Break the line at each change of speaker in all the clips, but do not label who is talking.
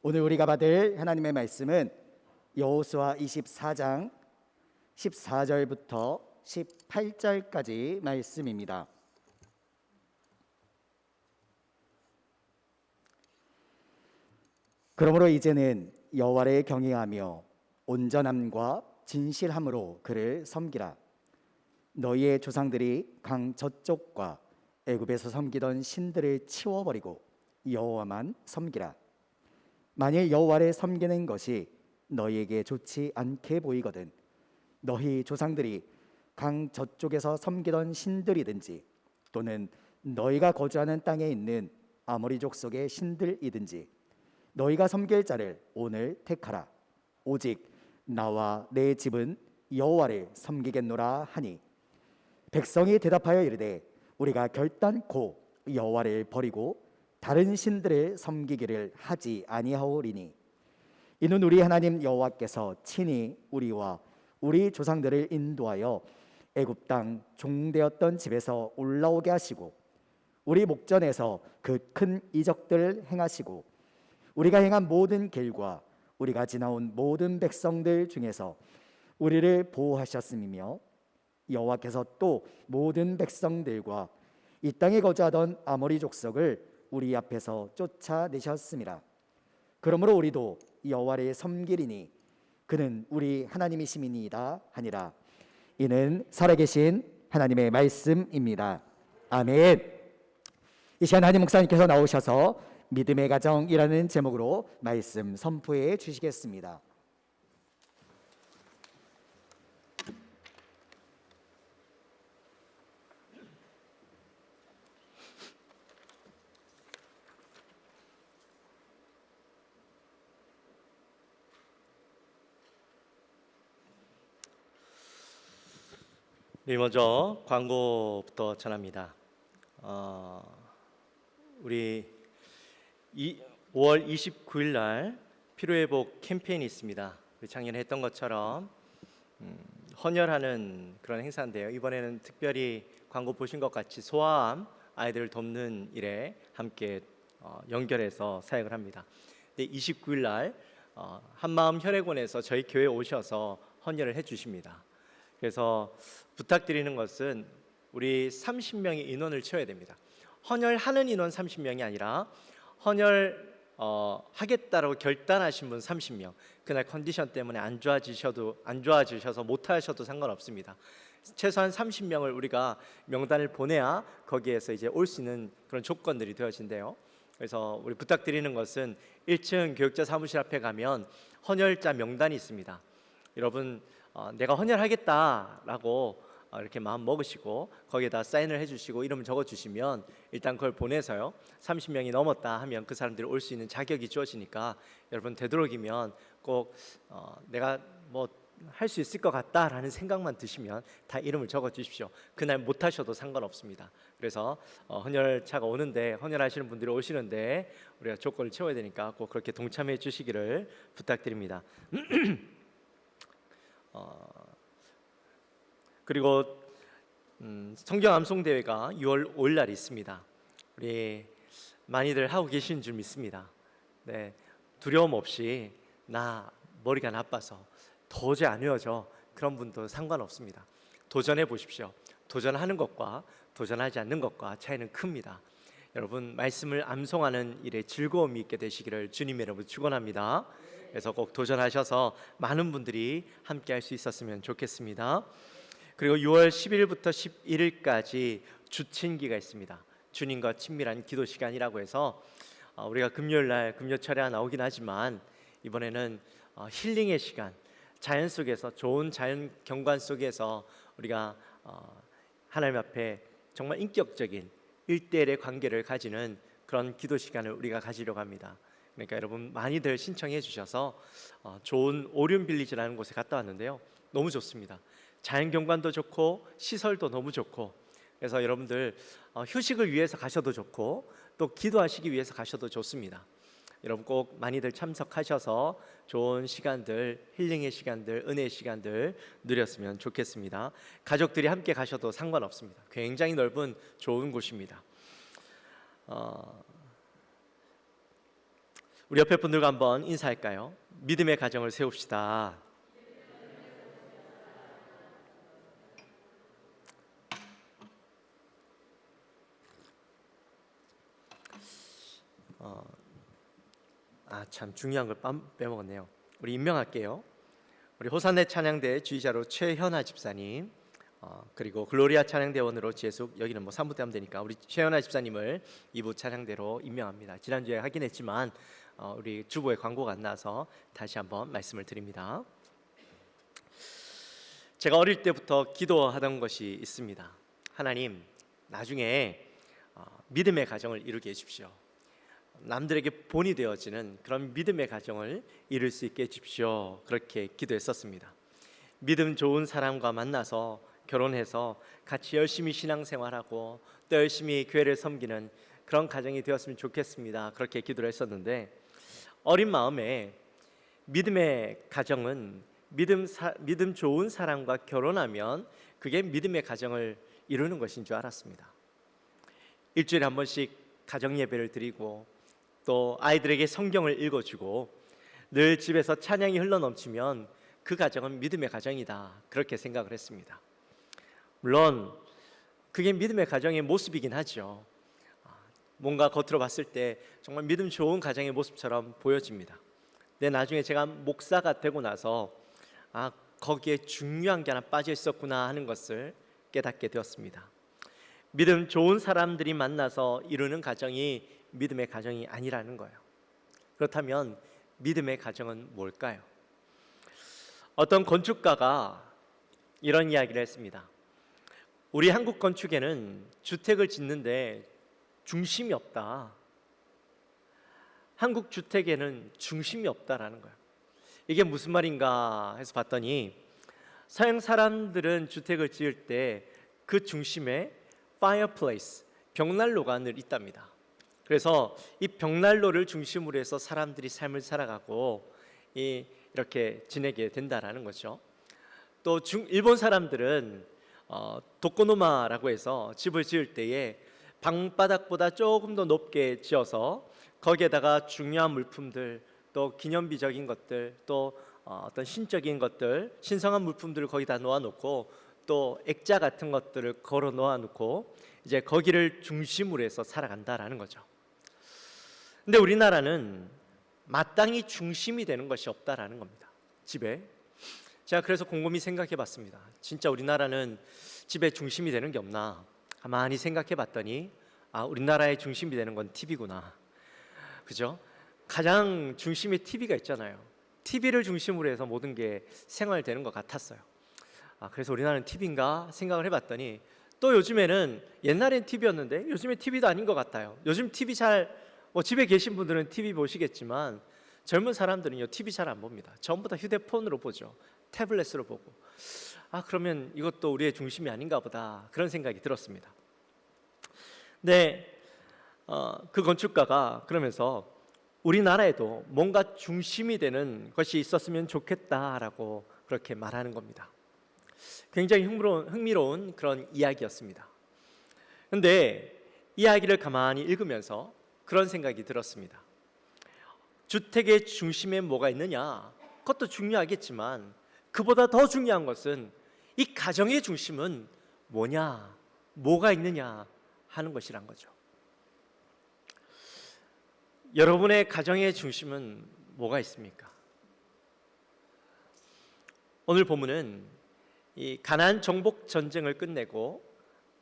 오늘 우리가 받을 하나님의 말씀은 여호수아 24장 14절부터 18절까지 말씀입니다. 그러므로 이제는 여호와를 경외하며 온전함과 진실함으로 그를 섬기라. 너희의 조상들이 강 저쪽과 애굽에서 섬기던 신들을 치워버리고 여호와만 섬기라. 만일 여호와를 섬기는 것이 너희에게 좋지 않게 보이거든 너희 조상들이 강 저쪽에서 섬기던 신들이든지 또는 너희가 거주하는 땅에 있는 아모리 족속의 신들이든지 너희가 섬길 자를 오늘 택하라. 오직 나와 내 집은 여호와를 섬기겠노라 하니 백성이 대답하여 이르되 우리가 결단코 여호와를 버리고 다른 신들을 섬기기를 하지 아니하오리니 이는 우리 하나님 여호와께서 친히 우리와 우리 조상들을 인도하여 애굽 땅 종되었던 집에서 올라오게 하시고 우리 목전에서 그 큰 이적들을 행하시고 우리가 행한 모든 길과 우리가 지나온 모든 백성들 중에서 우리를 보호하셨음이며 여호와께서 또 모든 백성들과 이 땅에 거주하던 아모리 족속을 우리 앞에서 쫓아내셨음이라. 그러므로 우리도 여호와를 섬기리니 그는 우리 하나님이심이니이다 하니라. 이는 살아계신 하나님의 말씀입니다. 아멘. 이 시간 한임 목사님께서 나오셔서 믿음의 가정이라는 제목으로 말씀 선포해 주시겠습니다.
네, 먼저 광고부터 전합니다. 우리 5월 29일 날 피로회복 캠페인이 있습니다. 우리 작년에 했던 것처럼 헌혈하는 그런 행사인데요. 이번에는 특별히 광고 보신 것 같이 소아암 아이들을 돕는 일에 함께 연결해서 사역을 합니다. 29일 날 한마음 혈액원에서 저희 교회에 오셔서 헌혈을 해주십니다. 그래서 부탁드리는 것은 우리 30명의 인원을 채워야 됩니다. 헌혈하는 인원 30명이 아니라 헌혈 하겠다라고 결단하신 분 30명. 그날 컨디션 때문에 안 좋아지셔서 못 하셔도 상관없습니다. 최소한 30명을 우리가 명단을 보내야 거기에서 이제 올 수 있는 그런 조건들이 되어진대요. 그래서 우리 부탁드리는 것은 1층 교육자 사무실 앞에 가면 헌혈자 명단이 있습니다. 여러분 내가 헌혈하겠다라고 이렇게 마음 먹으시고 거기에다 사인을 해주시고 이름 적어주시면 일단 그걸 보내서요 30명이 넘었다 하면 그 사람들이 올 수 있는 자격이 주어지니까 여러분 되도록이면 꼭 내가 뭐 할 수 있을 것 같다라는 생각만 드시면 다 이름을 적어주십시오. 그날 못 하셔도 상관없습니다. 그래서 헌혈차가 오는데 헌혈하시는 분들이 오시는데 우리가 조건을 채워야 되니까 꼭 그렇게 동참해 주시기를 부탁드립니다. 그리고 성경 암송 대회가 6월 5일 날 있습니다. 우리 많이들 하고 계신 줄 믿습니다. 네, 두려움 없이 나 머리가 나빠서 도저히 안 외워져 그런 분도 상관없습니다. 도전해 보십시오. 도전하는 것과 도전하지 않는 것과 차이는 큽니다. 여러분 말씀을 암송하는 일에 즐거움이 있게 되시기를 주님 여러분 축원합니다. 그래서 꼭 도전하셔서 많은 분들이 함께 할 수 있었으면 좋겠습니다. 그리고 6월 10일부터 11일까지 주친기가 있습니다. 주님과 친밀한 기도 시간이라고 해서 우리가 금요일 날 금요철에 나오긴 하지만 이번에는 힐링의 시간, 자연 속에서 좋은 자연 경관 속에서 우리가 하나님 앞에 정말 인격적인 1대1의 관계를 가지는 그런 기도 시간을 우리가 가지려고 합니다. 그러니까 여러분 많이들 신청해 주셔서 좋은 오륜 빌리지라는 곳에 갔다 왔는데요. 너무 좋습니다. 자연 경관도 좋고 시설도 너무 좋고 그래서 여러분들 휴식을 위해서 가셔도 좋고 또 기도하시기 위해서 가셔도 좋습니다. 여러분 꼭 많이들 참석하셔서 좋은 시간들, 힐링의 시간들, 은혜의 시간들 누렸으면 좋겠습니다. 가족들이 함께 가셔도 상관없습니다. 굉장히 넓은 좋은 곳입니다. 우리 옆에 분들과 한번 인사할까요? 믿음의 가정을 세웁시다. 참 중요한 걸 빼먹었네요. 우리 임명할게요. 우리 호산대 찬양대 주의자로 최현아 집사님, 그리고 글로리아 찬양대원으로 지혜숙, 여기는 뭐 3부 때 하면 되니까 우리 최현아 집사님을 2부 찬양대로 임명합니다. 지난주에 하긴 했지만 우리 주보에 광고가 안 나와서 다시 한번 말씀을 드립니다. 제가 어릴 때부터 기도하던 것이 있습니다. 하나님, 나중에 믿음의 가정을 이루게 해주십시오. 남들에게 본이 되어지는 그런 믿음의 가정을 이룰 수 있게 해주십시오. 그렇게 기도했었습니다. 믿음 좋은 사람과 만나서 결혼해서 같이 열심히 신앙생활하고 또 열심히 교회를 섬기는 그런 가정이 되었으면 좋겠습니다. 그렇게 기도를 했었는데, 어린 마음에 믿음의 가정은 믿음 좋은 사람과 결혼하면 그게 믿음의 가정을 이루는 것인 줄 알았습니다. 일주일에 한 번씩 가정 예배를 드리고 또 아이들에게 성경을 읽어주고 늘 집에서 찬양이 흘러넘치면 그 가정은 믿음의 가정이다, 그렇게 생각을 했습니다. 물론 그게 믿음의 가정의 모습이긴 하죠. 뭔가 겉으로 봤을 때 정말 믿음 좋은 가정의 모습처럼 보여집니다. 근데 나중에 제가 목사가 되고 나서 거기에 중요한 게 하나 빠져 있었구나 하는 것을 깨닫게 되었습니다. 믿음 좋은 사람들이 만나서 이루는 가정이 믿음의 가정이 아니라는 거예요. 그렇다면 믿음의 가정은 뭘까요? 어떤 건축가가 이런 이야기를 했습니다. 우리 한국 건축에는 주택을 짓는데 중심이 없다. 한국 주택에는 중심이 없다라는 거예요. 이게 무슨 말인가 해서 봤더니, 서양 사람들은 주택을 지을 때 그 중심에 fireplace, 벽난로가 늘 있답니다. 그래서 이 벽난로를 중심으로 해서 사람들이 삶을 살아가고 이렇게 지내게 된다라는 거죠. 또 일본 사람들은 도코노마라고 해서 집을 지을 때에 방바닥보다 조금 더 높게 지어서 거기에다가 중요한 물품들, 또 기념비적인 것들, 또 어떤 신적인 것들, 신성한 물품들을 거기다 놓아놓고 또 액자 같은 것들을 걸어 놓아놓고 이제 거기를 중심으로 해서 살아간다라는 거죠. 근데 우리나라는 마땅히 중심이 되는 것이 없다라는 겁니다. 집에. 제가 그래서 곰곰이 생각해 봤습니다. 진짜 우리나라는 집에 중심이 되는 게 없나 가만히 생각해 봤더니 우리나라의 중심이 되는 건 TV구나. 그죠? 가장 중심에 TV가 있잖아요. TV를 중심으로 해서 모든 게 생활되는 것 같았어요. 그래서 우리나라는 TV인가 생각을 해봤더니, 또 요즘에는, 옛날엔 TV였는데 요즘에 TV도 아닌 것 같아요. 요즘 TV 집에 계신 분들은 TV 보시겠지만 젊은 사람들은요 TV 잘 안 봅니다. 전부 다 휴대폰으로 보죠. 태블릿으로 보고. 그러면 이것도 우리의 중심이 아닌가 보다, 그런 생각이 들었습니다. 근데 그 건축가가 그러면서 우리나라에도 뭔가 중심이 되는 것이 있었으면 좋겠다라고 그렇게 말하는 겁니다. 굉장히 흥미로운 그런 이야기였습니다. 그런데 이야기를 가만히 읽으면서 그런 생각이 들었습니다. 주택의 중심에 뭐가 있느냐, 그것도 중요하겠지만 그보다 더 중요한 것은 이 가정의 중심은 뭐냐, 뭐가 있느냐 하는 것이란 거죠. 여러분의 가정의 중심은 뭐가 있습니까? 오늘 본문은 이 가나안 정복 전쟁을 끝내고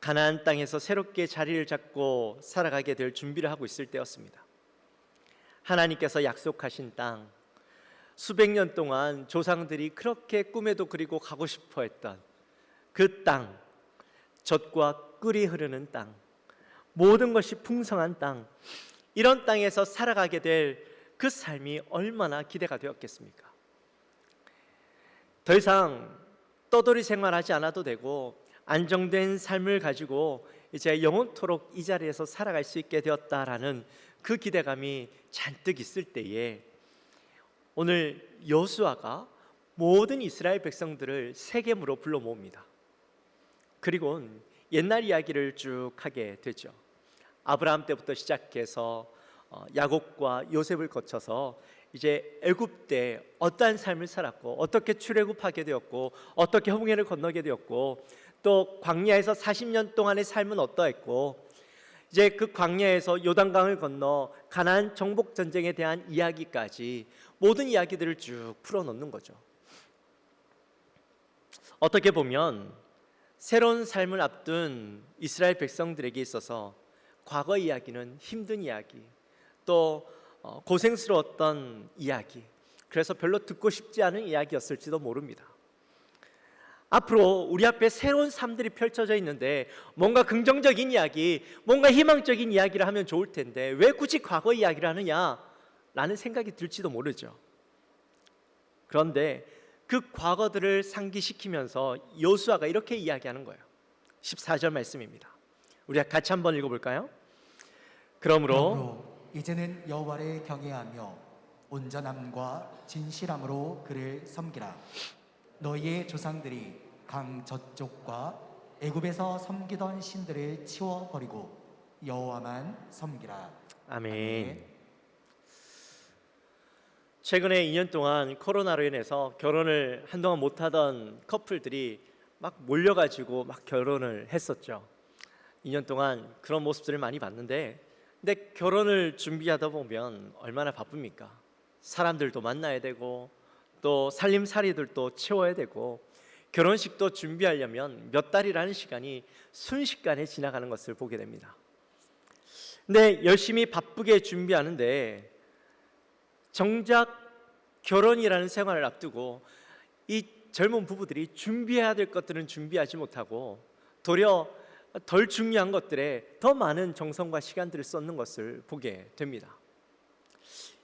가나안 땅에서 새롭게 자리를 잡고 살아가게 될 준비를 하고 있을 때였습니다. 하나님께서 약속하신 땅, 수백 년 동안 조상들이 그렇게 꿈에도 그리고 가고 싶어 했던 그 땅, 젖과 꿀이 흐르는 땅, 모든 것이 풍성한 땅, 이런 땅에서 살아가게 될 그 삶이 얼마나 기대가 되었겠습니까? 더 이상 떠돌이 생활하지 않아도 되고 안정된 삶을 가지고 이제 영원토록 이 자리에서 살아갈 수 있게 되었다라는 그 기대감이 잔뜩 있을 때에 오늘 여호수아가 모든 이스라엘 백성들을 세겜으로 불러 모읍니다. 그리고 옛날 이야기를 쭉 하게 되죠. 아브라함 때부터 시작해서 야곱과 요셉을 거쳐서 이제 애굽때 어떠한 삶을 살았고 어떻게 출애굽하게 되었고 어떻게 홍해를 건너게 되었고 또 광야에서 40년 동안의 삶은 어떠했고 이제 그 광야에서 요단강을 건너 가나안 정복 전쟁에 대한 이야기까지 모든 이야기들을 쭉 풀어놓는 거죠. 어떻게 보면 새로운 삶을 앞둔 이스라엘 백성들에게 있어서 과거 이야기는 힘든 이야기, 또 고생스러웠던 이야기, 그래서 별로 듣고 싶지 않은 이야기였을지도 모릅니다. 앞으로 우리 앞에 새로운 삶들이 펼쳐져 있는데 뭔가 긍정적인 이야기, 뭔가 희망적인 이야기를 하면 좋을 텐데 왜 굳이 과거 이야기를 하느냐라는 생각이 들지도 모르죠. 그런데 그 과거들을 상기시키면서 여호수아가 이렇게 이야기하는 거예요. 14절 말씀입니다. 우리가 같이 한번 읽어볼까요? 그러므로
이제는 여호와를 경외하며 온전함과 진실함으로 그를 섬기라. 너희의 조상들이 강 저쪽과 애굽에서 섬기던 신들을 치워버리고 여호와만 섬기라.
아멘. 최근에 2년 동안 코로나로 인해서 결혼을 한동안 못하던 커플들이 막 몰려가지고 막 결혼을 했었죠. 2년 동안 그런 모습들을 많이 봤는데, 근데 결혼을 준비하다 보면 얼마나 바쁩니까? 사람들도 만나야 되고 또 살림살이들도 채워야 되고 결혼식도 준비하려면 몇 달이라는 시간이 순식간에 지나가는 것을 보게 됩니다. 근데 열심히 바쁘게 준비하는데 정작 결혼이라는 생활을 앞두고 이 젊은 부부들이 준비해야 될 것들은 준비하지 못하고 도리어 덜 중요한 것들에 더 많은 정성과 시간들을 쏟는 것을 보게 됩니다.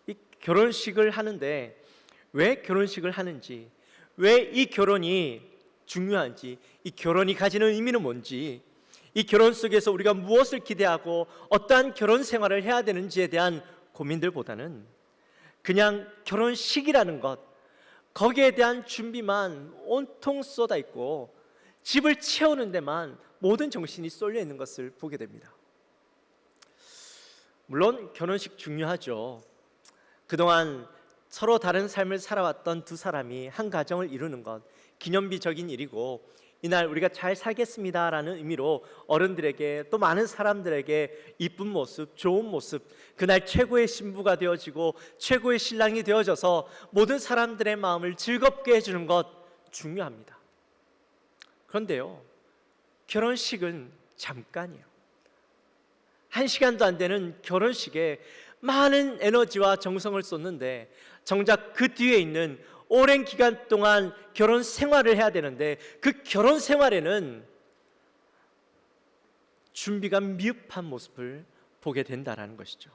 이 결혼식을 하는데 왜 결혼식을 하는지, 왜 이 결혼이 중요한지, 이 결혼이 가지는 의미는 뭔지, 이 결혼 속에서 우리가 무엇을 기대하고 어떠한 결혼 생활을 해야 되는지에 대한 고민들보다는 그냥 결혼식이라는 것, 거기에 대한 준비만 온통 쏟아 있고 집을 채우는 데만 모든 정신이 쏠려 있는 것을 보게 됩니다. 물론 결혼식 중요하죠. 그동안 서로 다른 삶을 살아왔던 두 사람이 한 가정을 이루는 것, 기념비적인 일이고 이날 우리가 잘 살겠습니다라는 의미로 어른들에게 또 많은 사람들에게 이쁜 모습, 좋은 모습, 그날 최고의 신부가 되어지고 최고의 신랑이 되어져서 모든 사람들의 마음을 즐겁게 해주는 것 중요합니다. 그런데요, 결혼식은 잠깐이에요. 1시간도 안 되는 결혼식에 많은 에너지와 정성을 쏟는데 정작 그 뒤에 있는 오랜 기간 동안 결혼 생활을 해야 되는데 그 결혼 생활에는 준비가 미흡한 모습을 보게 된다는 것이죠.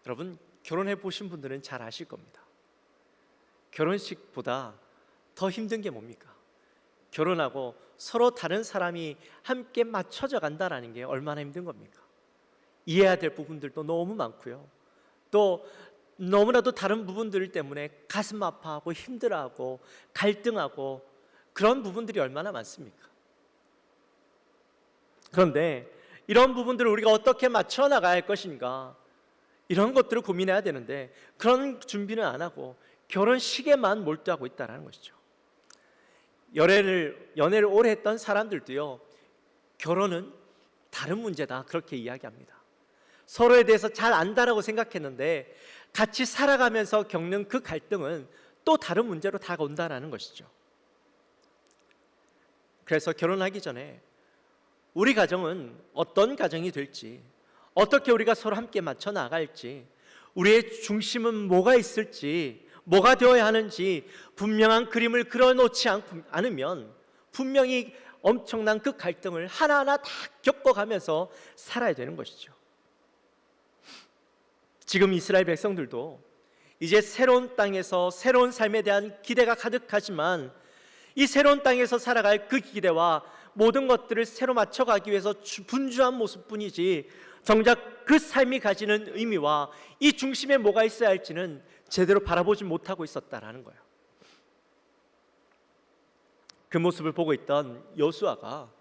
여러분, 결혼해 보신 분들은 잘 아실 겁니다. 결혼식보다 더 힘든 게 뭡니까? 결혼하고 서로 다른 사람이 함께 맞춰져 간다는 게 얼마나 힘든 겁니까? 이해해야 될 부분들도 너무 많고요. 또 너무나도 다른 부분들 때문에 가슴 아파하고 힘들어하고 갈등하고 그런 부분들이 얼마나 많습니까? 그런데 이런 부분들을 우리가 어떻게 맞춰 나가야 할 것인가, 이런 것들을 고민해야 되는데 그런 준비는 안 하고 결혼식에만 몰두하고 있다는 것이죠. 연애를 오래 했던 사람들도요, 결혼은 다른 문제다 그렇게 이야기합니다. 서로에 대해서 잘 안다라고 생각했는데 같이 살아가면서 겪는 그 갈등은 또 다른 문제로 다가온다는 것이죠. 그래서 결혼하기 전에 우리 가정은 어떤 가정이 될지, 어떻게 우리가 서로 함께 맞춰 나갈지, 우리의 중심은 뭐가 있을지, 뭐가 되어야 하는지 분명한 그림을 그려놓지 않으면 분명히 엄청난 그 갈등을 하나하나 다 겪어가면서 살아야 되는 것이죠. 지금 이스라엘 백성들도 이제 새로운 땅에서 새로운 삶에 대한 기대가 가득하지만 이 새로운 땅에서 살아갈 그 기대와 모든 것들을 새로 맞춰가기 위해서 분주한 모습뿐이지 정작 그 삶이 가지는 의미와 이 중심에 뭐가 있어야 할지는 제대로 바라보지 못하고 있었다라는 거예요. 그 모습을 보고 있던 여호수아가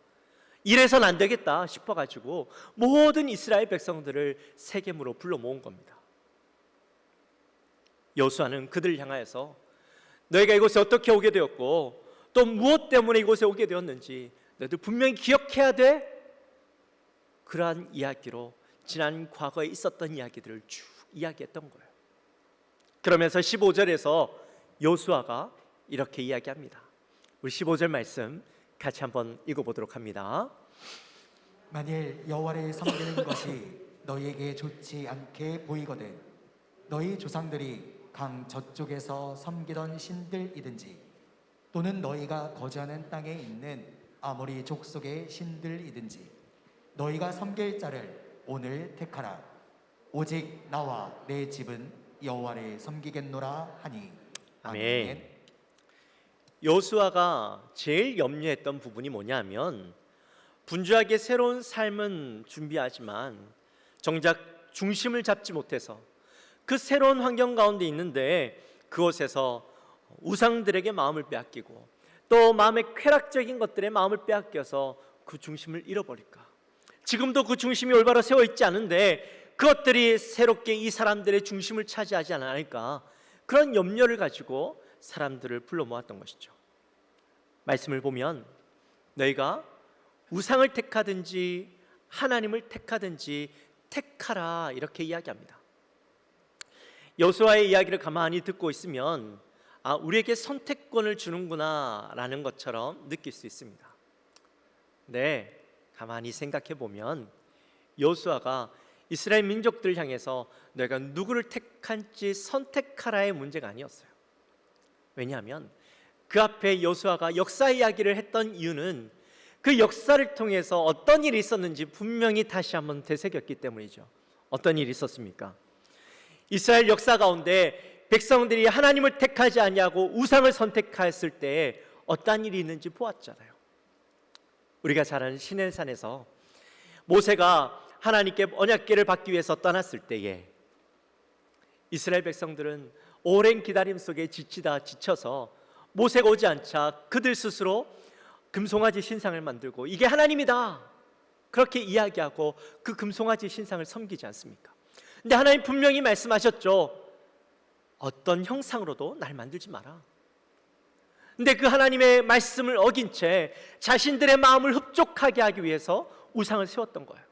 이래선 안 되겠다 싶어가지고 모든 이스라엘 백성들을 세겜으로 불러 모은 겁니다. 여호수아는 그들을 향하여서 너희가 이곳에 어떻게 오게 되었고 또 무엇 때문에 이곳에 오게 되었는지 너희들 분명히 기억해야 돼. 그러한 이야기로 지난 과거에 있었던 이야기들을 쭉 이야기했던 거예요. 그러면서 15절에서 여호수아가 이렇게 이야기합니다. 우리 15절 말씀 같이 한번 읽어보도록 합니다.
만일 여호와를 섬기는 것이 너희에게 좋지 않게 보이거든 너희 조상들이 강 저쪽에서 섬기던 신들이든지 또는 너희가 거주하는 땅에 있는 아모리 족속의 신들이든지 너희가 섬길 자를 오늘 택하라. 오직 나와 내 집은 여호와를 섬기겠노라 하니.
아멘. 여호수아가 제일 염려했던 부분이 뭐냐면 분주하게 새로운 삶은 준비하지만 정작 중심을 잡지 못해서 그 새로운 환경 가운데 있는데 그곳에서 우상들에게 마음을 빼앗기고 또 마음의 쾌락적인 것들에 마음을 빼앗겨서 그 중심을 잃어버릴까. 지금도 그 중심이 올바로 세워 있지 않은데 그것들이 새롭게 이 사람들의 중심을 차지하지 않을까, 그런 염려를 가지고 사람들을 불러 모았던 것이죠. 말씀을 보면 너희가 우상을 택하든지 하나님을 택하든지 택하라 이렇게 이야기합니다. 여호수아의 이야기를 가만히 듣고 있으면 우리에게 선택권을 주는구나 라는 것처럼 느낄 수 있습니다. 네, 가만히 생각해 보면 여호수아가 이스라엘 민족들을 향해서 너희가 누구를 택할지 선택하라의 문제가 아니었어요. 왜냐하면 그 앞에 여호수아가 역사 이야기를 했던 이유는 그 역사를 통해서 어떤 일이 있었는지 분명히 다시 한번 되새겼기 때문이죠. 어떤 일이 있었습니까? 이스라엘 역사 가운데 백성들이 하나님을 택하지 아니하고 우상을 선택했을 때 어떤 일이 있는지 보았잖아요. 우리가 잘 아는 시내산에서 모세가 하나님께 언약궤를 받기 위해서 떠났을 때에 이스라엘 백성들은 오랜 기다림 속에 지쳐서 모세가 오지 않자 그들 스스로 금송아지 신상을 만들고 이게 하나님이다 그렇게 이야기하고 그 금송아지 신상을 섬기지 않습니까? 근데 하나님 분명히 말씀하셨죠. 어떤 형상으로도 날 만들지 마라. 근데 그 하나님의 말씀을 어긴 채 자신들의 마음을 흡족하게 하기 위해서 우상을 세웠던 거예요.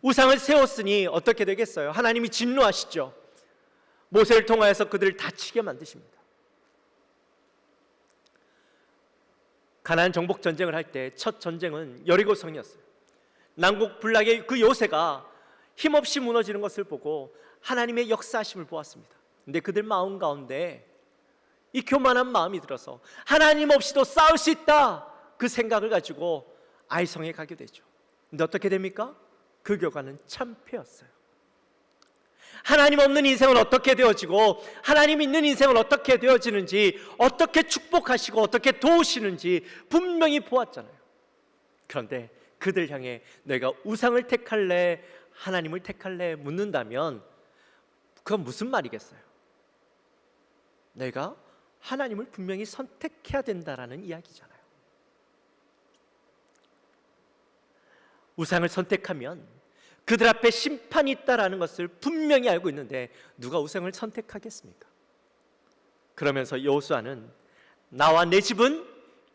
우상을 세웠으니 어떻게 되겠어요? 하나님이 진노하시죠. 모세를 통하여서 그들을 다치게 만드십니다. 가나안 정복 전쟁을 할 때 첫 전쟁은 여리고성이었어요. 난국불락의 그 요새가 힘없이 무너지는 것을 보고 하나님의 역사하심을 보았습니다. 근데 그들 마음 가운데 이 교만한 마음이 들어서 하나님 없이도 싸울 수 있다 그 생각을 가지고 아이성에 가게 되죠. 근데 어떻게 됩니까? 그 결과는 참패였어요. 하나님 없는 인생은 어떻게 되어지고 하나님 있는 인생은 어떻게 되어지는지, 어떻게 축복하시고 어떻게 도우시는지 분명히 보았잖아요. 그런데 그들 향해 내가 우상을 택할래 하나님을 택할래 묻는다면 그건 무슨 말이겠어요? 내가 하나님을 분명히 선택해야 된다라는 이야기잖아요. 우상을 선택하면 그들 앞에 심판이 있다라는 것을 분명히 알고 있는데 누가 우상을 선택하겠습니까? 그러면서 여호수아는 나와 내 집은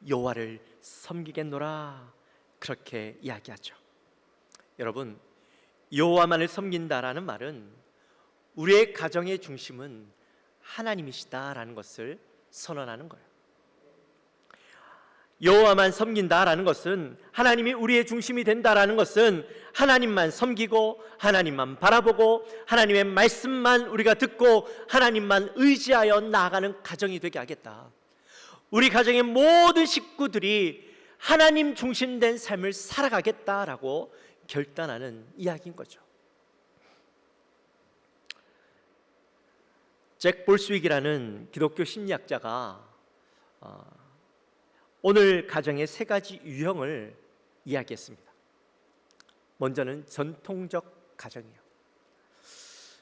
여호와를 섬기겠노라 그렇게 이야기하죠. 여러분, 여호와만을 섬긴다라는 말은 우리의 가정의 중심은 하나님이시다라는 것을 선언하는 거예요. 여호와만 섬긴다라는 것은, 하나님이 우리의 중심이 된다라는 것은 하나님만 섬기고 하나님만 바라보고 하나님의 말씀만 우리가 듣고 하나님만 의지하여 나아가는 가정이 되게 하겠다. 우리 가정의 모든 식구들이 하나님 중심된 삶을 살아가겠다라고 결단하는 이야기인 거죠. 잭 볼스윅이라는 기독교 심리학자가 오늘 가정의 세 가지 유형을 이야기했습니다. 먼저는 전통적 가정이에요.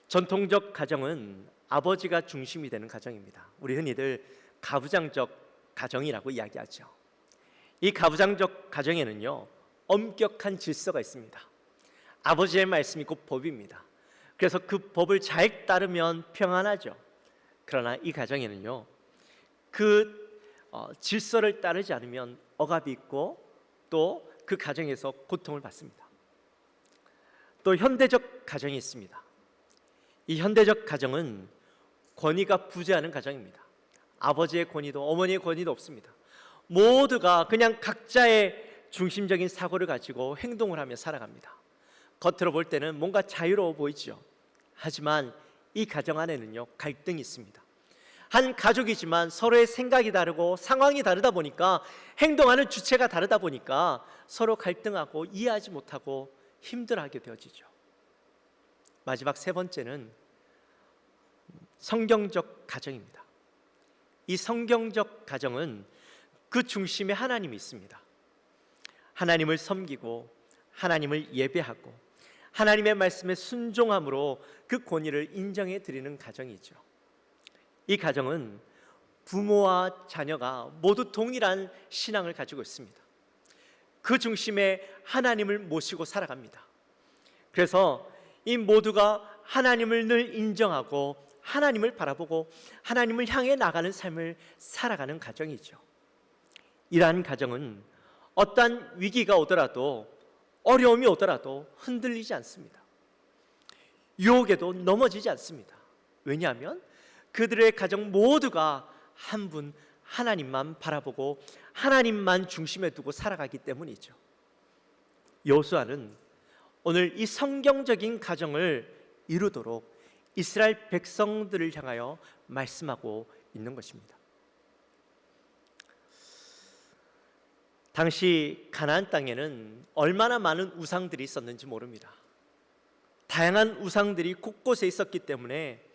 전통적 가정은 아버지가 중심이 되는 가정입니다. 우리 흔히들 가부장적 가정이라고 이야기하죠. 이 가부장적 가정에는요, 엄격한 질서가 있습니다. 아버지의 말씀이 곧 법입니다. 그래서 그 법을 잘 따르면 평안하죠. 그러나 이 가정에는요, 그 질서를 따르지 않으면 억압이 있고 또 그 가정에서 고통을 받습니다. 또 현대적 가정이 있습니다. 이 현대적 가정은 권위가 부재하는 가정입니다. 아버지의 권위도 어머니의 권위도 없습니다. 모두가 그냥 각자의 중심적인 사고를 가지고 행동을 하며 살아갑니다. 겉으로 볼 때는 뭔가 자유로워 보이죠. 하지만 이 가정 안에는요, 갈등이 있습니다. 한 가족이지만 서로의 생각이 다르고 상황이 다르다 보니까, 행동하는 주체가 다르다 보니까 서로 갈등하고 이해하지 못하고 힘들어하게 되어지죠. 마지막 세 번째는 성경적 가정입니다. 이 성경적 가정은 그 중심에 하나님이 있습니다. 하나님을 섬기고 하나님을 예배하고 하나님의 말씀에 순종함으로 그 권위를 인정해 드리는 가정이죠. 이 가정은 부모와 자녀가 모두 동일한 신앙을 가지고 있습니다. 그 중심에 하나님을 모시고 살아갑니다. 그래서 이 모두가 하나님을 늘 인정하고 하나님을 바라보고 하나님을 향해 나가는 삶을 살아가는 가정이죠. 이러한 가정은 어떠한 위기가 오더라도, 어려움이 오더라도 흔들리지 않습니다. 유혹에도 넘어지지 않습니다. 왜냐하면 그들의 가정 모두가 한 분 하나님만 바라보고 하나님만 중심에 두고 살아가기 때문이죠. 여호수아는 오늘 이 성경적인 가정을 이루도록 이스라엘 백성들을 향하여 말씀하고 있는 것입니다. 당시 가나안 땅에는 얼마나 많은 우상들이 있었는지 모릅니다. 다양한 우상들이 곳곳에 있었기 때문에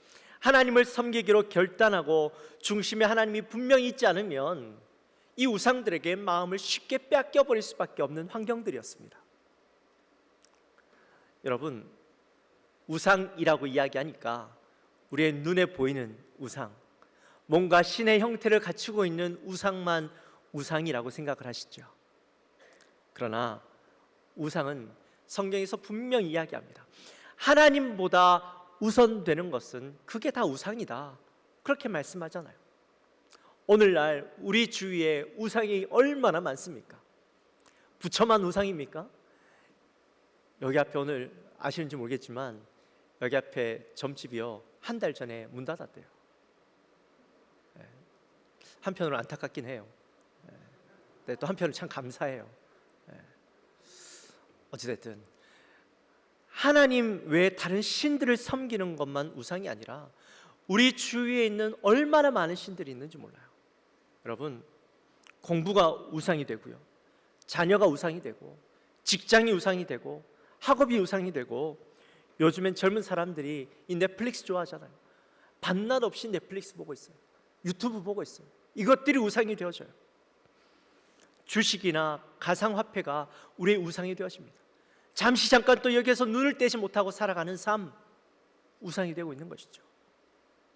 하나님을 섬기기로 결단하고 중심에 하나님이 분명히 있지 않으면 이 우상들에게 마음을 쉽게 빼앗겨버릴 수밖에 없는 환경들이었습니다. 여러분, 우상이라고 이야기하니까 우리의 눈에 보이는 우상, 뭔가 신의 형태를 갖추고 있는 우상만 우상이라고 생각을 하시죠. 그러나 우상은 성경에서 분명히 이야기합니다. 하나님보다 우선되는 것은 그게 다 우상이다, 그렇게 말씀하잖아요. 오늘날 우리 주위에 우상이 얼마나 많습니까? 부처만 우상입니까? 여기 앞에 오늘 아시는지 모르겠지만 여기 앞에 점집이요, 한 달 전에 문 닫았대요. 한편으로 안타깝긴 해요. 또 한편으로 참 감사해요. 어찌됐든 하나님 외에 다른 신들을 섬기는 것만 우상이 아니라 우리 주위에 있는 얼마나 많은 신들이 있는지 몰라요. 여러분, 공부가 우상이 되고요, 자녀가 우상이 되고, 직장이 우상이 되고, 학업이 우상이 되고, 요즘엔 젊은 사람들이 이 넷플릭스 좋아하잖아요. 밤낮 없이 넷플릭스 보고 있어요. 유튜브 보고 있어요. 이것들이 우상이 되어져요. 주식이나 가상화폐가 우리의 우상이 되어집니다. 잠시 잠깐 또 여기에서 눈을 떼지 못하고 살아가는 삶, 우상이 되고 있는 것이죠.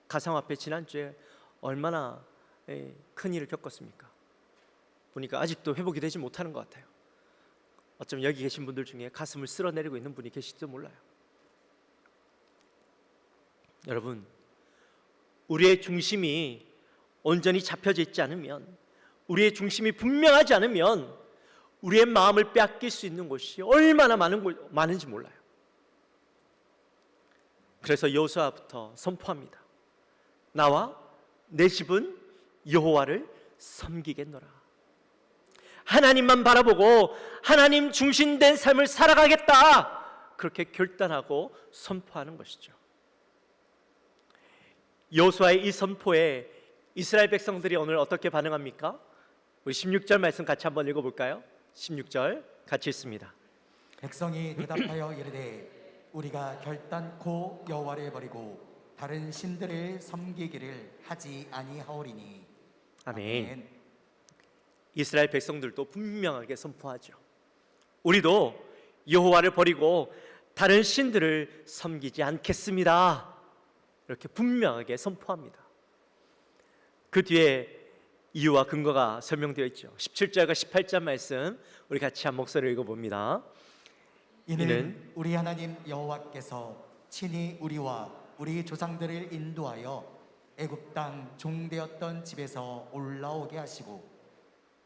가상화폐 지난주에 얼마나 큰 일을 겪었습니까? 보니까 아직도 회복이 되지 못하는 것 같아요. 어쩌면 여기 계신 분들 중에 가슴을 쓸어내리고 있는 분이 계실지도 몰라요. 여러분, 우리의 중심이 온전히 잡혀져 있지 않으면, 우리의 중심이 분명하지 않으면 우리의 마음을 빼앗길 수 있는 곳이 얼마나 많은지 몰라요. 그래서 여호수아부터 선포합니다. 나와 내 집은 여호와를 섬기겠노라. 하나님만 바라보고 하나님 중심된 삶을 살아가겠다, 그렇게 결단하고 선포하는 것이죠. 여호수아의 이 선포에 이스라엘 백성들이 오늘 어떻게 반응합니까? 우리 16절 말씀 같이 한번 읽어볼까요? 16절 같이 읽습니다.
백성이 대답하여 이르되 우리가 결단코 여호와를 버리고 다른 신들을 섬기기를 하지 아니하오리니.
아멘. 이스라엘 백성들도 분명하게 선포하죠. 우리도 여호와를 버리고 다른 신들을 섬기지 않겠습니다, 이렇게 분명하게 선포합니다. 그 뒤에 이유와 근거가 설명되어 있죠. 17절과 18절 말씀 우리 같이 한 목소리를 읽어봅니다.
이는 우리 하나님 여호와께서 친히 우리와 우리 조상들을 인도하여 애굽 땅 종되었던 집에서 올라오게 하시고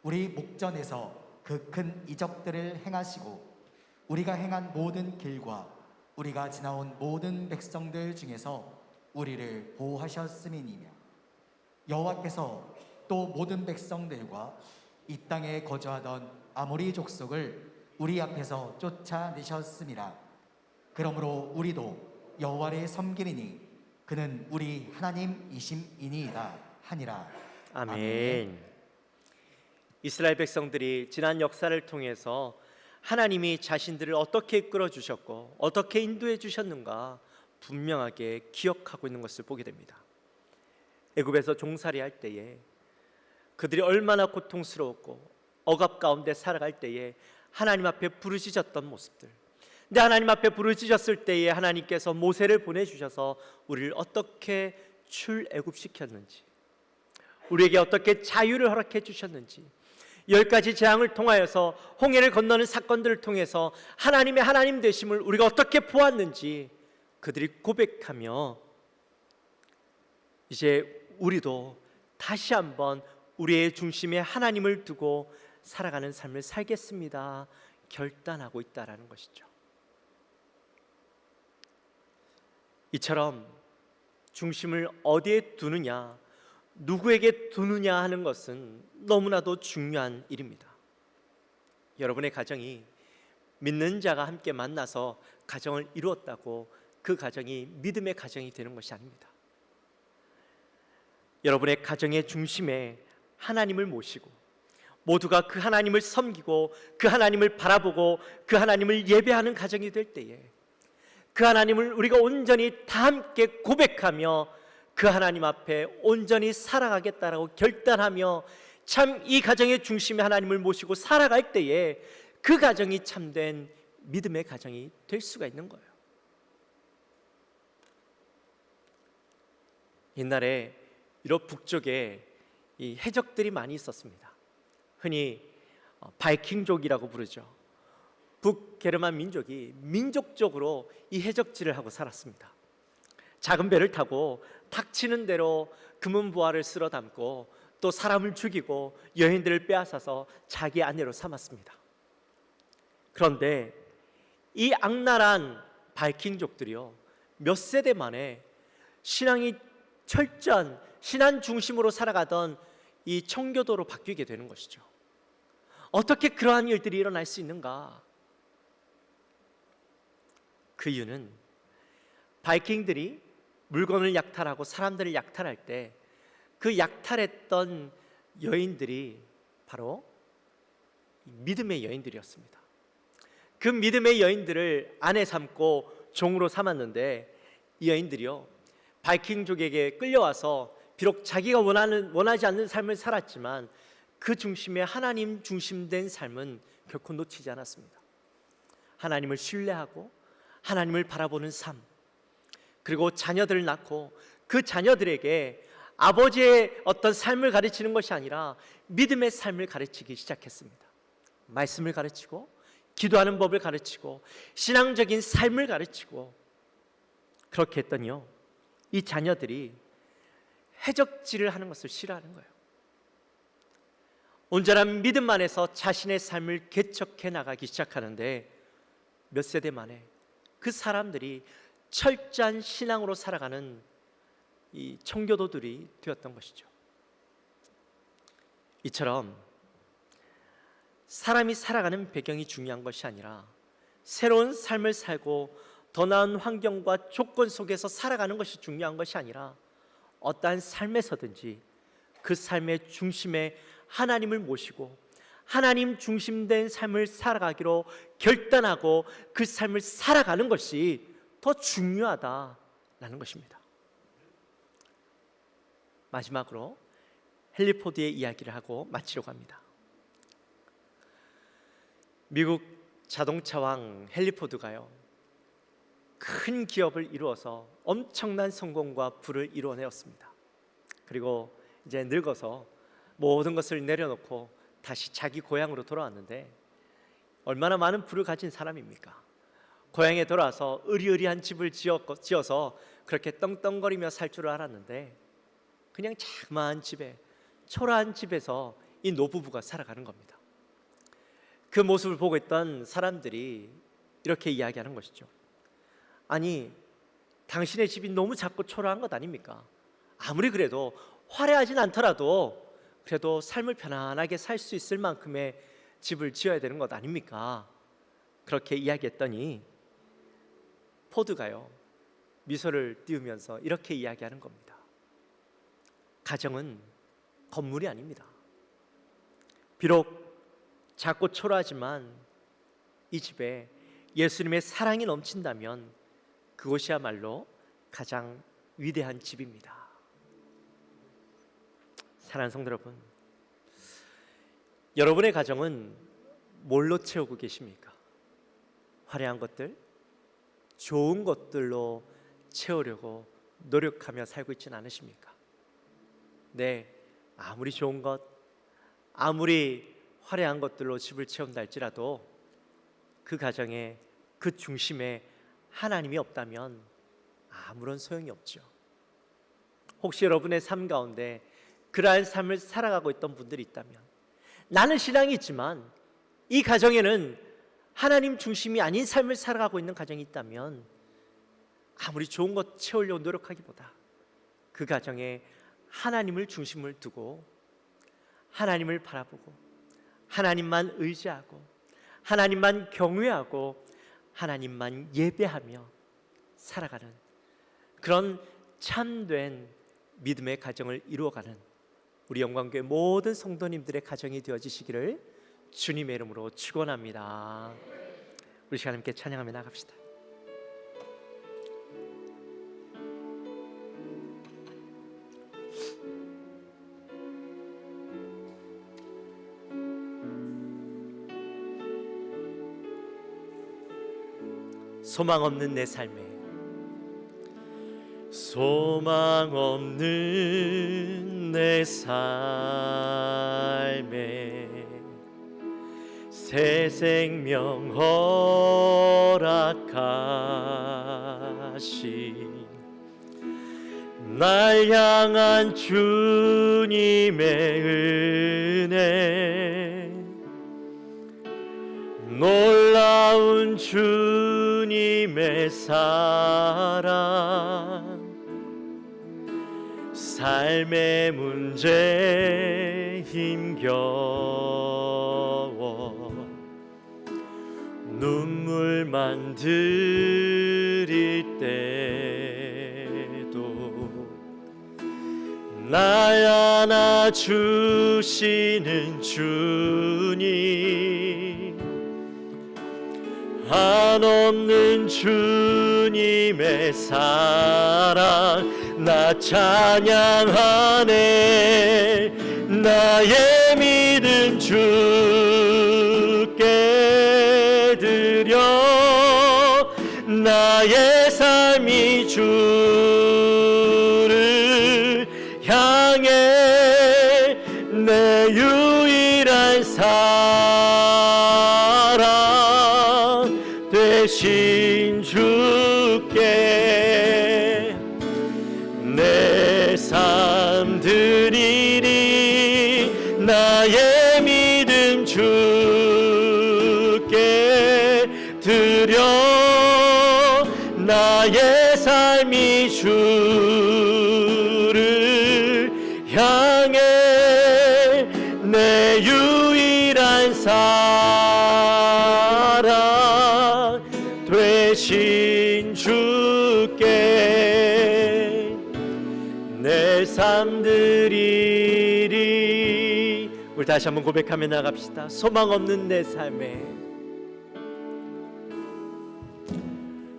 우리 목전에서 그 큰 이적들을 행하시고 우리가 행한 모든 길과 우리가 지나온 모든 백성들 중에서 우리를 보호하셨음이니며 여호와께서 또 모든 백성들과 이 땅에 거주하던 아모리 족속을 우리 앞에서 쫓아내셨음이라. 그러므로 우리도 여호와를 섬기리니 그는 우리 하나님이심이니이다 하니라.
아멘. 이스라엘 백성들이 지난 역사를 통해서 하나님이 자신들을 어떻게 이끌어 주셨고 어떻게 인도해 주셨는가 분명하게 기억하고 있는 것을 보게 됩니다. 애굽에서 종살이 할 때에 그들이 얼마나 고통스러웠고 억압 가운데 살아갈 때에 하나님 앞에 부르짖었던 모습들. 근데 하나님 앞에 부르짖었을 때에 하나님께서 모세를 보내주셔서 우리를 어떻게 출애굽시켰는지, 우리에게 어떻게 자유를 허락해 주셨는지, 10가지 재앙을 통하여서 홍해를 건너는 사건들을 통해서 하나님의 하나님 되심을 우리가 어떻게 보았는지 그들이 고백하며 이제 우리도 다시 한번 우리의 중심에 하나님을 두고 살아가는 삶을 살겠습니다 결단하고 있다라는 것이죠. 이처럼 중심을 어디에 두느냐, 누구에게 두느냐 하는 것은 너무나도 중요한 일입니다. 여러분의 가정이 믿는 자가 함께 만나서 가정을 이루었다고 그 가정이 믿음의 가정이 되는 것이 아닙니다. 여러분의 가정의 중심에 하나님을 모시고 모두가 그 하나님을 섬기고 그 하나님을 바라보고 그 하나님을 예배하는 가정이 될 때에 그 하나님을 우리가 온전히 다 함께 고백하며 그 하나님 앞에 온전히 살아가겠다라고 결단하며 참 이 가정의 중심에 하나님을 모시고 살아갈 때에 그 가정이 참된 믿음의 가정이 될 수가 있는 거예요. 옛날에 유럽 북쪽에 이 해적들이 많이 있었습니다. 흔히 바이킹족이라고 부르죠. 북게르만 민족이 민족적으로 이 해적질을 하고 살았습니다. 작은 배를 타고 닥치는 대로 금은보화를 쓸어 담고 또 사람을 죽이고 여인들을 빼앗아서 자기 아내로 삼았습니다. 그런데 이 악랄한 바이킹족들이요, 몇 세대 만에 신앙이 철저한 신앙 중심으로 살아가던 이 청교도로 바뀌게 되는 것이죠. 어떻게 그러한 일들이 일어날 수 있는가? 그 이유는 바이킹들이 물건을 약탈하고 사람들을 약탈할 때 그 약탈했던 여인들이 바로 믿음의 여인들이었습니다. 그 믿음의 여인들을 아내 삼고 종으로 삼았는데 이 여인들이요, 바이킹족에게 끌려와서 비록 자기가 원하지 않는 삶을 살았지만 그 중심에 하나님 중심된 삶은 결코 놓치지 않았습니다. 하나님을 신뢰하고 하나님을 바라보는 삶, 그리고 자녀들을 낳고 그 자녀들에게 아버지의 어떤 삶을 가르치는 것이 아니라 믿음의 삶을 가르치기 시작했습니다. 말씀을 가르치고 기도하는 법을 가르치고 신앙적인 삶을 가르치고, 그렇게 했더니요, 이 자녀들이 해적질을 하는 것을 싫어하는 거예요. 온전한 믿음 안에서 자신의 삶을 개척해 나가기 시작하는데 몇 세대 만에 그 사람들이 철저한 신앙으로 살아가는 이 청교도들이 되었던 것이죠. 이처럼 사람이 살아가는 배경이 중요한 것이 아니라 새로운 삶을 살고 더 나은 환경과 조건 속에서 살아가는 것이 중요한 것이 아니라 어떠한 삶에서든지 그 삶의 중심에 하나님을 모시고 하나님 중심된 삶을 살아가기로 결단하고 그 삶을 살아가는 것이 더 중요하다라는 것입니다. 마지막으로 헨리 포드의 이야기를 하고 마치려고 합니다. 미국 자동차 왕 헨리 포드가요, 큰 기업을 이루어서 엄청난 성공과 부를 이루어내었습니다. 그리고 이제 늙어서 모든 것을 내려놓고 다시 자기 고향으로 돌아왔는데 얼마나 많은 부를 가진 사람입니까? 고향에 돌아와서 으리으리한 집을 지어서 그렇게 떵떵거리며 살 줄 알았는데 그냥 자그마한 집에, 초라한 집에서 이 노부부가 살아가는 겁니다. 그 모습을 보고 있던 사람들이 이렇게 이야기하는 것이죠. 아니, 당신의 집이 너무 작고 초라한 것 아닙니까? 아무리 그래도 화려하진 않더라도 그래도 삶을 편안하게 살 수 있을 만큼의 집을 지어야 되는 것 아닙니까? 그렇게 이야기했더니 포드가요, 미소를 띄우면서 이렇게 이야기하는 겁니다. 가정은 건물이 아닙니다. 비록 작고 초라하지만 이 집에 예수님의 사랑이 넘친다면 그곳이야말로 가장 위대한 집입니다. 사랑하는 성도 여러분, 여러분의 가정은 뭘로 채우고 계십니까? 화려한 것들, 좋은 것들로 채우려고 노력하며 살고 있지는 않으십니까? 네, 아무리 좋은 것, 아무리 화려한 것들로 집을 채운다 할지라도 그 가정에, 그 중심에 하나님이 없다면 아무런 소용이 없죠. 혹시 여러분의 삶 가운데 그러한 삶을 살아가고 있던 분들이 있다면, 나는 신앙이 있지만 이 가정에는 하나님 중심이 아닌 삶을 살아가고 있는 가정이 있다면 아무리 좋은 것 채우려고 노력하기보다 그 가정에 하나님을 중심을 두고 하나님을 바라보고 하나님만 의지하고 하나님만 경외하고 하나님만 예배하며 살아가는 그런 참된 믿음의 가정을 이루어가는 우리 영광교회 모든 성도님들의 가정이 되어지시기를 주님의 이름으로 축원합니다. 우리 시간 함께 찬양하며 나갑시다. 소망 없는 내 삶에, 소망 없는 내 삶에 새 생명 허락하신 날 향한 주님의 은혜, 놀라운 주님의 사랑, 삶의 문제 힘겨워 눈물만 들일 때도 날 안아주시는 주님, 한없는 주님의 사랑 나 찬양하네. 나의 믿음 주께 드려 나의 삶이 주를 향해 내 유일한 사랑 되신 주께 내 삶 드리리. 나의 믿음 주께 드려 나의 삶이 주를 향해 내 유일한 사랑 되신 주께 내 삶 드리리. 우리 다시 한번 고백하며 나갑시다. 소망 없는 내 삶에,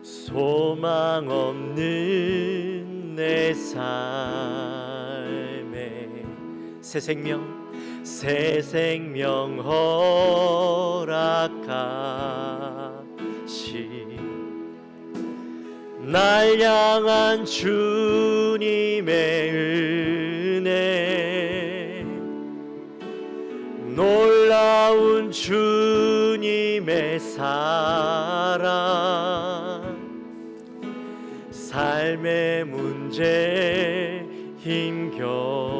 소망 없는 내 삶에 새 생명 허락하시 날 향한 주님의 은혜, 주님의 사랑, 삶의 문제 힘겨워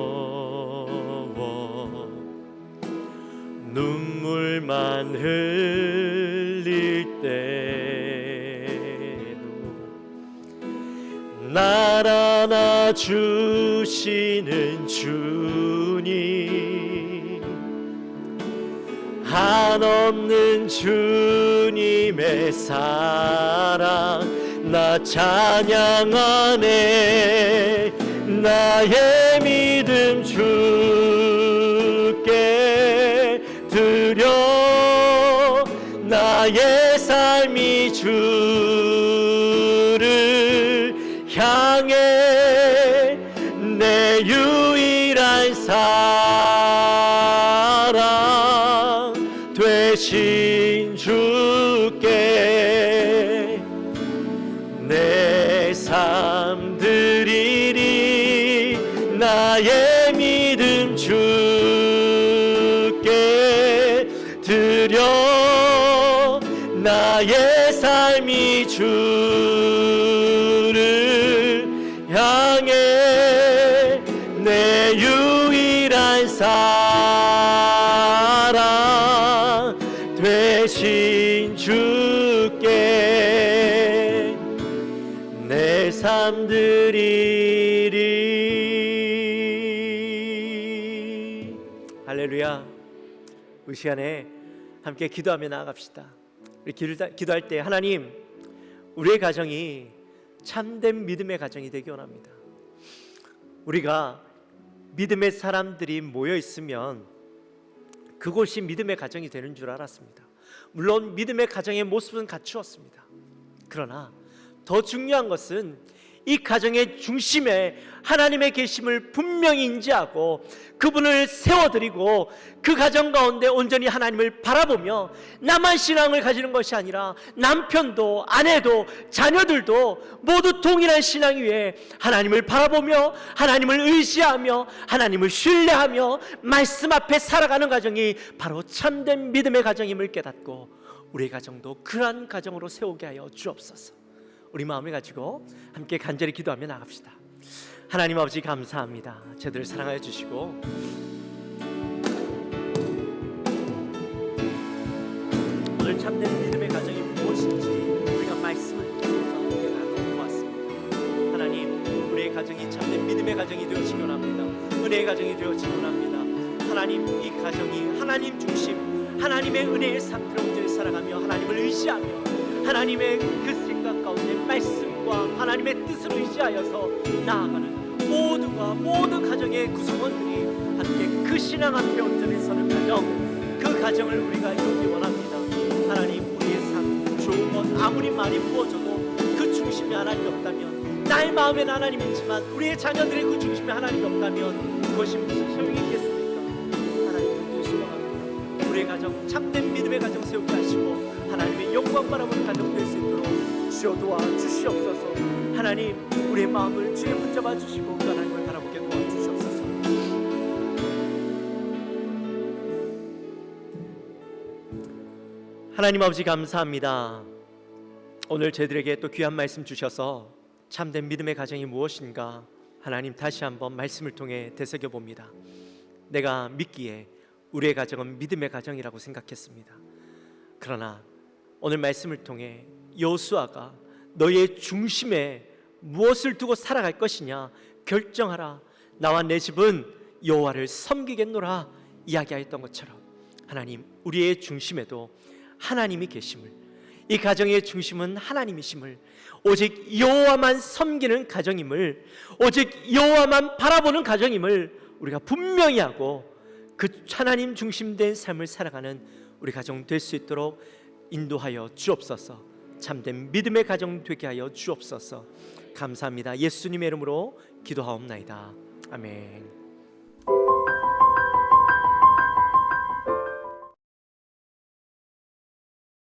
눈물만 흘릴 때도 날 안아주시는 주님, 한없는 주님의 사랑 나 찬양하네. 나의 믿음 주께 드려, 나의 삶이 주를 향해 내 유일한 사랑 되신 주께 내 삶 드리리. 나의 믿음 주께 드려, 나의 삶이 주를 향해 내 유일한 사랑 되신 주께 내 삶 드리리. 할렐루야. 우리 시간에 함께 기도하며 나아갑시다. 우리 기도할 때 하나님, 우리의 가정이 참된 믿음의 가정이 되기 원합니다. 우리가 믿음의 사람들이 모여 있으면 그곳이 믿음의 가정이 되는 줄 알았습니다. 물론 믿음의 가정의 모습은 갖추었습니다. 그러나 더 중요한 것은 이 가정의 중심에 하나님의 계심을 분명히 인지하고 그분을 세워드리고 그 가정 가운데 온전히 하나님을 바라보며 나만 신앙을 가지는 것이 아니라 남편도 아내도 자녀들도 모두 동일한 신앙 위에 하나님을 바라보며 하나님을 의지하며 하나님을 신뢰하며 말씀 앞에 살아가는 가정이 바로 참된 믿음의 가정임을 깨닫고 우리의 가정도 그러한 가정으로 세우게 하여 주옵소서. 우리 마음을 가지고 함께 간절히 기도하며 나갑시다. 하나님 아버지 감사합니다. 저들을 사랑하여 주시고 오늘 참된 믿음의 가정이 무엇인지 우리가 말씀을 통해서 함께 나누어 보았습니다. 하나님, 우리의 가정이 참된 믿음의 가정이 되어지기 원합니다. 은혜의 가정이 되어지기 원합니다. 하나님, 이 가정이 하나님 중심, 하나님의 은혜의 상태로 온전히 살아가며 하나님을 의지하며 하나님의 그 생각 가운데 말씀과 하나님의 뜻을 의지하여서 나아가는 모든 가정의 구성원들이 함께 그 신앙 앞에 온전히 서는 가정, 그 가정을 우리가 이루기 원합니다. 하나님, 우리의 삶 좋은 것 아무리 많이 부어져도 그 중심에 하나님이 없다면, 나의 마음에는 하나님이 있지만 우리의 자녀들의 그 중심에 하나님이 없다면 그것이 무슨 소용이 있겠습니까? 하나님 도우시옵소서. 우리의 가정 참된 믿음의 가정 세우게 하시고 하나님의 영광 바라보는 가정 될 수 있도록 주여 도와주시옵소서. 하나님, 우리의 마음을 주에 붙잡아 주시고 하나님을 바라보게 도와주시옵소서. 하나님 아버지 감사합니다. 오늘 저희들에게 또 귀한 말씀 주셔서 참된 믿음의 가정이 무엇인가 하나님 다시 한번 말씀을 통해 되새겨 봅니다. 내가 믿기에 우리의 가정은 믿음의 가정이라고 생각했습니다. 그러나 오늘 말씀을 통해 여호수아가 너의 중심에 무엇을 두고 살아갈 것이냐 결정하라. 나와 내 집은 여호와를 섬기겠노라 이야기하였던 것처럼 하나님, 우리의 중심에도 하나님이 계심을, 이 가정의 중심은 하나님이심을, 오직 여호와만 섬기는 가정임을, 오직 여호와만 바라보는 가정임을 우리가 분명히 하고 그 하나님 중심된 삶을 살아가는 우리 가정 될 수 있도록 인도하여 주옵소서. 참된 믿음의 가정 되게 하여 주옵소서. 감사합니다. 예수님의 이름으로 기도하옵나이다. 아멘.